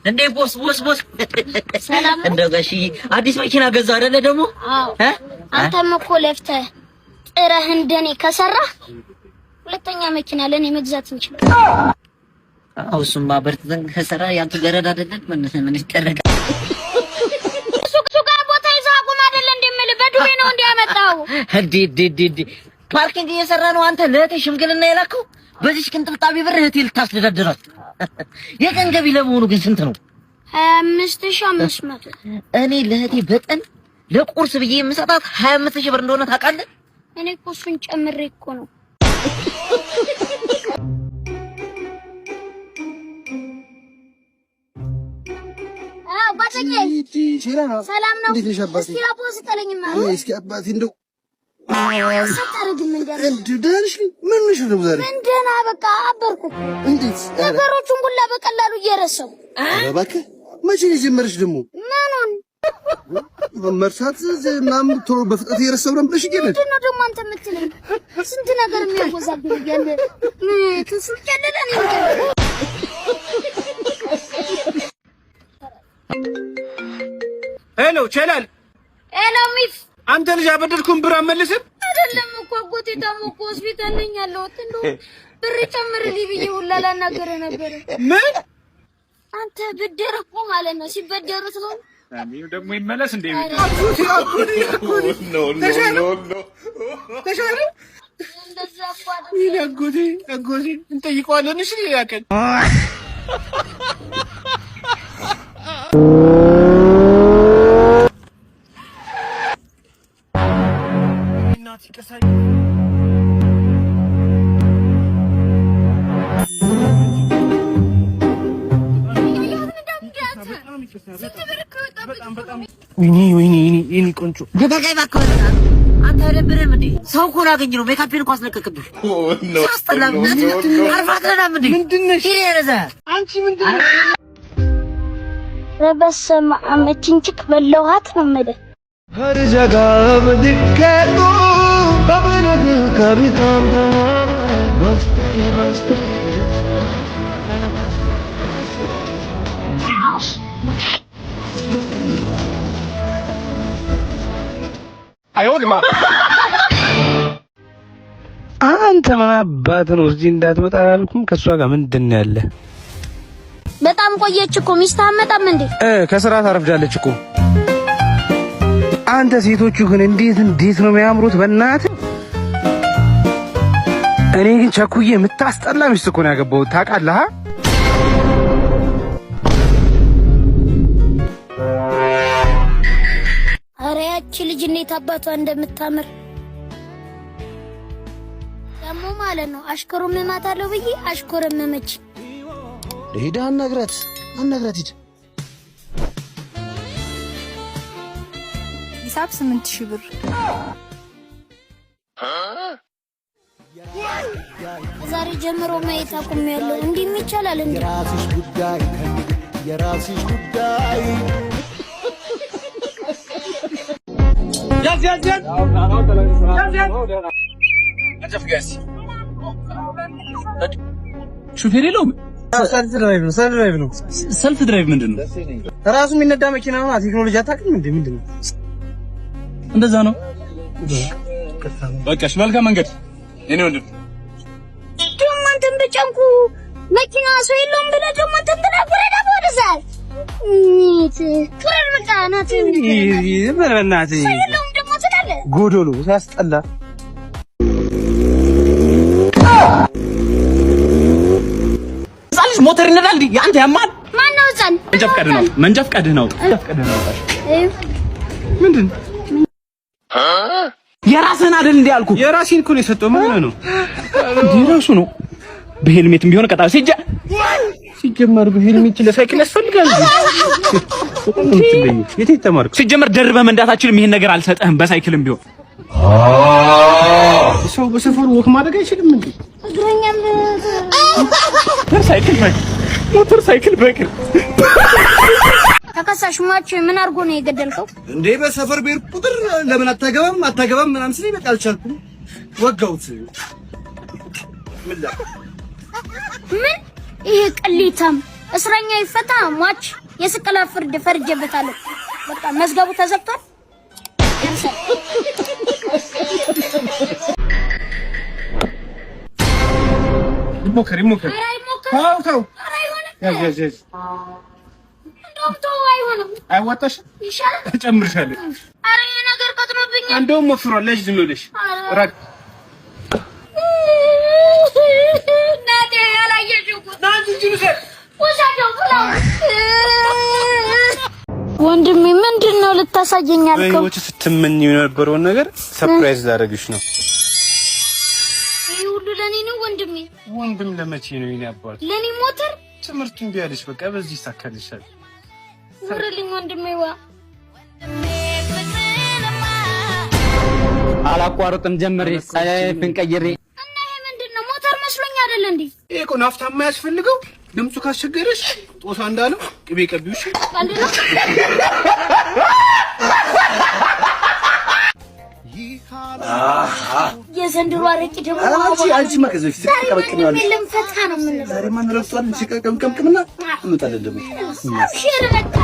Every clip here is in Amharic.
እንዴ ቦስ ሰላም እንደው ጋሺ አዲስ መኪና ገዛው አይደለ ደግሞ አንተም እኮ ለፍተህ ጥረህ እንደኔ ከሰራህ ሁለተኛ መኪና ለኔ መግዛት እንችላለን። እሱማ በርተን ከሰራ ያንተ ገረድ አይደለም ምን ይደረጋል? ሱቅ ቦታ ይዘህ አቁም አይደለ እንደምል በዱቤ ነው እንዲያመጣው እንዴ ፓርኪንግ እየሰራ ነው አንተ ለእህቴ ሽምግልና የላከው በዚህ ቅንጥብጣቢ ብር እህቴ ልታስተዳድራት። የቀን ገቢ ለመሆኑ ግን ስንት ነው? 25500 እኔ ለእህቴ በቀን ለቁርስ ብዬ የምሰጣት 25000 ብር እንደሆነ ታውቃለህ? እኔ እኮ እሱን ጨምሬ እኮ ነው። ባተኛ ሰላም ነው። እስኪ አቦስ ተለኝማ እስኪ አባቴ እንደው ሰጣረግም እንደዚህ እንደዳንሽ ምን ነው ዛሬ እንደና በቃ አበርኩ። እንዴት ነገሮችን ሁላ በቀላሉ እየረሳው እባክህ መቼ ጀመርሽ ደግሞ ምኑን መርሳት ምናምን ቶሎ በፍጥነት እየረሳው ነው ብለሽ ይገኛል። ምንድን ነው ደግሞ አንተ የምትለኝ? ስንት ነገር የሚያወዛግብ ያለ ትስልክ ያለለ ነው። ሄሎ ቸላል ሄሎ ሚፍ አንተ ልጅ አበደርኩን ብር አመልስም አይደለም እኮ አጎቴ ታሞ እኮ ሆስፒታል ነኝ ያለሁት። እንደው ብር ጨምርልኝ ብዬ ሁላ ላናገረ ነበር። ምን አንተ ብድር እኮ ማለት ነው ሲበደሩት ነው ደግሞ ይመለስ እንዴ? ኖ ተሻለ እንደዛ እኮ አይደለም። አጎቴ እንጠይቀዋለን። እሺ ያቀን ወይኔ ቆንጆ ደጋጋይ ባከው አንተ አይደብርም እንዴ? ሰው እኮ ላገኝ ነው ሜካፕን እንኳን አስለቀቅብሽ። አስተላም አርፋትናም እንዴ? ምንድነሽ ይሄረዛ አንቺ ምንድነሽ? ረበሰማ አመቺንቺክ በለውሃት ነው ማለት हर जगह दिखे तू कभी न दिल कभी काम मस्त አይወድማ አንተ ምን አባት ነው እዚህ እንዳትመጣ አላልኩም? ከሷ ጋር ምንድን ነው ያለ? በጣም ቆየች እኮ ሚስት አመጣም እንዴ? ከስራ ታረፍዳለች እኮ። አንተ ሴቶቹ ግን እንዴት ነው የሚያምሩት በእናትህ። እኔ ግን ቸኩዬ የምታስጠላ ሚስት እኮ ነው ያገባሁት ታውቃለህ? ኧረ ያቺ ልጅ እንዴት አባቷ እንደምታምር ደግሞ ማለት ነው። አሽኮረመማታለሁ ብዬ አሽኮረመመች። ሄዳ አናግራት ሂድ። ሂሳብ 8000 ብር። ዛሬ ጀምሮ ማየት አቁሜያለሁ። እንዲህ ይቻላል እንዴ? የራስሽ ጉዳይ ያዝ ሹፌር የለውም። ሰልፍ ድራይቭ ምንድን ነው? ራሱ የሚነዳ መኪና ነው። ቴክኖሎጂ አታውቅም እንዴ? ምንድን ነው? እንደዛ ነው። በቃሽ፣ መልካም መንገድ የኔ ወንድም። ደግሞ አንተን በጨንቁ መኪና ሰው የለውም ብለህ ደግሞ አንተን ተናገረ ደግሞ ወደዛል ኩረር በቃ ናት በእናትህ ሰው የለውም ደግሞ ትላለህ። ጎዶሎ ሲያስጠላ ጻልሽ ሞተር ይነዳል እንዴ? አንተ ያማል። ማን ነው ጻን? መንጃ ፈቃድህ ነው። ምንድን የራስህን አይደል እንዴ አልኩህ? የራሴን እኮ ነው የሰጠው። ምን ነው የራሱ ነው። በሄልሜትም ቢሆን ቀጣ ሲጀመር በሄልሜት ለሳይክል ያስፈልጋል እንዴ? የት ተማርኩ? ሲጀመር ደርበህ መንዳታችንም ይሄን ነገር አልሰጠህም። በሳይክልም ቢሆን ሰው በሰፈሩ ወክ ማድረግ አይችልም እንዴ? እግረኛም ሞተር ሳይክል በእግር ተከሳሽ ማች ምን አድርጎ ነው የገደልከው? እንዴ በሰፈር ቤት ቁጥር ለምን አታገባም ምናምን ሲል በቃ አልቻልኩም፣ ወጋሁት። ምን ይሄ ቅሌታም እስረኛ ይፈታ ሟች የስቅላ ፍርድ ፈርጀበታለሁ። በቃ መዝገቡ ተዘግቷል። ሞከር ታው ያዝ ዶክተር አይሆንም አይወጣሽ ይሻላል እጨምርሻለሁ። አረ ነገር ቀጥሮብኛል። እንደውም ወፍሯል። ለጅ ዝም ብለሽ ራቅ ናቴ ያላየሽው ናንቺ ጅኑሰ ወሳጆ ብላው ወንድሜ ምንድነው ልታሳየኝ አልከው? በህይወት ስትመኚው የነበረውን ነገር ሰርፕራይዝ ላደርግሽ ነው። ይሄ ሁሉ ለኔ ነው ወንድሜ? ወንድም ለመቼ ነው የኔ አባት? ለኔ ሞተር ትምህርቱን ቢያለሽ በቃ በዚህ ይሳካልሻል። ወረልኝ ወንድሜ ዋ አላቋርጥም ጀምሬ ሳይፍን ቀይሬ እና ይሄ ምንድነው? ሞተር መስሎኝ አይደል እንዴ? ይሄ እኮ ናፍታ የማያስፈልገው ድምፁ ካስቸገረሽ ጦሳ እንዳለው ቅቤ ቀቢውሽ አንድ ነው። የዘንድሮ አረቂ ደግሞ አንቺ ማከዘሽ ተቀበቀኝ ማለት ምንም ፈታ ነው ምን ዛሬ ማን ረፍቷል? ሲቀቀምቀምና እንጣለን ደግሞ ሼር በቃ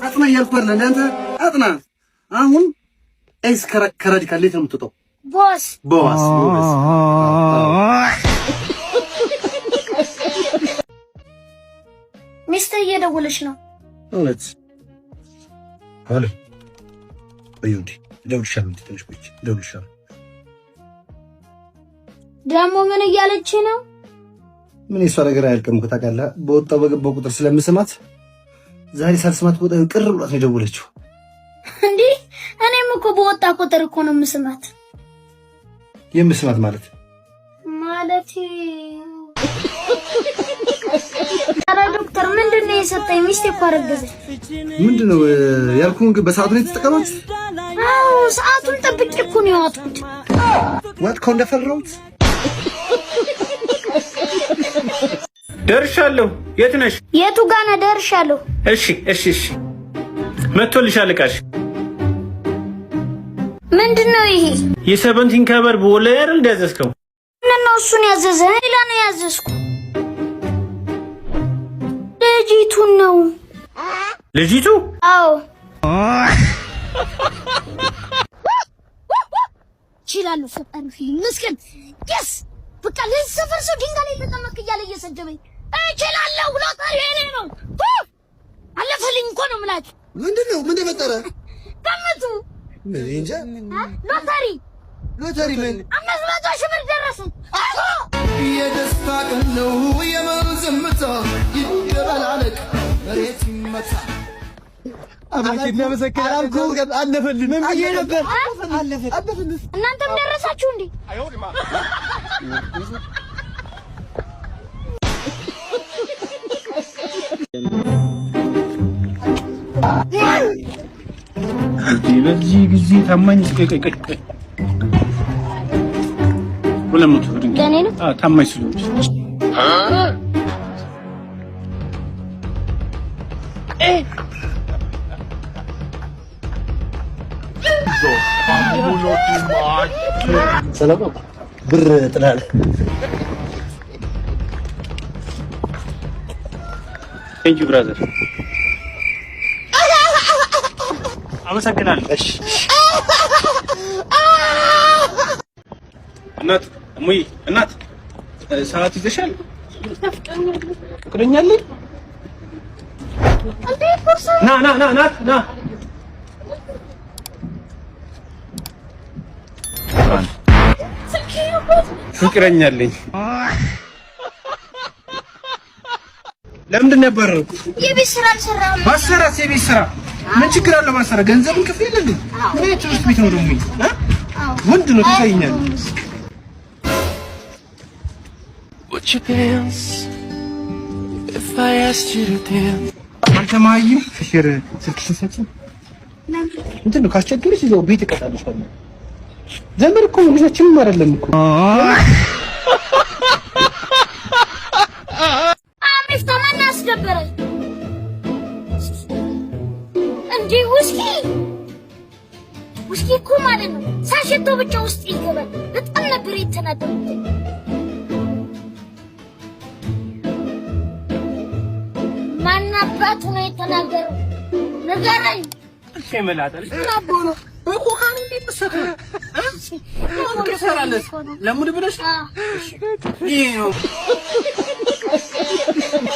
አጥና እያልኩህ አይደል አንተ አጥና። አሁን ኤስ ከራዲካል ሌት ነው የምትወጣው። ቦስ ሚስተር እየደወለች ነው። እውነት አለ በዩዲ ደውልሻለሁ። ትንሽ ቆይ ደውልሻለሁ። ደግሞ ምን እያለች ነው? ምን የሷ ነገር አያልቅም እኮ ታውቃለህ። በወጣው በገባው ቁጥር ስለምስማት ዛሬ ሳልስማት ወጣ ቅር ብሏት ነው የደወለችው። እንዴ እኔም እኮ በወጣ ቁጥር እኮ ነው የምስማት። የምስማት ማለት ኧረ ዶክተር ምንድነው የሰጠኝ? ሚስቴ እኮ አረገዘች። ምንድነው ያልኩህን ግን በሰዓቱ ነው የተጠቀማችሁት? አዎ ሰዓቱን ጠብቄ እኮ ነው ያወጣሁት። ዋጥከው እንደፈራሁት ደርሻለሁ። የት ነሽ? የቱ ጋር ነህ? ደርሻለሁ። እሺ መጥቶልሻል እቃሽ። ምንድነው ይሄ? የሰቨንቲን ከበር በወለር እንደያዘዝከው ምንድነው? እሱን ያዘዘ ሌላ ነው ያዘዝኩ። ልጅቱን ነው። ልጅቱ? አዎ ይችላል። ፈጣሪ ፊልም መስከን yes በቃ ለዚህ ሰፈር ሰው ድንጋይ ላይ ተቀመጥ እያለ እየሰደበኝ እችላለሁ ብሎ ታሪ እኔ ነው አለፈልኝ እኮ ነው የምላችሁ። ምንድነው? ምን ተፈጠረ? ገምቱ። ምን እንጃ። ሎተሪ ምን 500 ሺህ ብር ደረሰ። የደስታ ቀን ነው የመዝምታ ይደበላለቅ መሬት ይመታ አባቴ ያመሰክራልኩ አለፈልኝ። ምን ብዬ ነበር? አለፈልኝ። እናንተም ደረሳችሁ እንዴ? በዚህ ጊዜ ታማኝ ቀይ ወለምቱ ለኔ ነው ታማኝ ስለሆነች ሰላም ብር ጥላል። ቴንክ ዩ ብራዘር። አመሰግናለሁ። እሺ እናት ሙይ እናት ሰዓት ይዘሻል? ፍቅረኛለኝ? ና ፍቅረኛለኝ። ለምንድን ነበር የቤት ስራ አልሰራም? ማሰራት የቤት ስራ ምን ችግር አለው? ማሰራት ገንዘብን ከፍ ይልልኝ። ምን ትምህርት ቤት ነው ደግሞ? ወንድ ነው ታሳይኛል። Would you dance if I asked you to dance? አንተ ማይም ፍሽር ስልክሽን እንትን ነው ካስቸገረሽ ይዘው ቤት እቀጣለሽ። ዘመድ እኮ ልጆችም አይደለም እኮ አሚፍታ ማን አስደበረኝ እንዴ? ውስኪ እኮ ማለት ነው ሳሸተው ብቻ ውስጥ ይገባል። በጣም ነበር የተናደድኩት። በራቱ ነው የተናገረው። ንገረኝ። እሺ መላጣል አቦሎ በኮካን እንዴት ተሰከረ ምን ትሰራለህ? ለምን ብለሽ? እሺ ይሄ ነው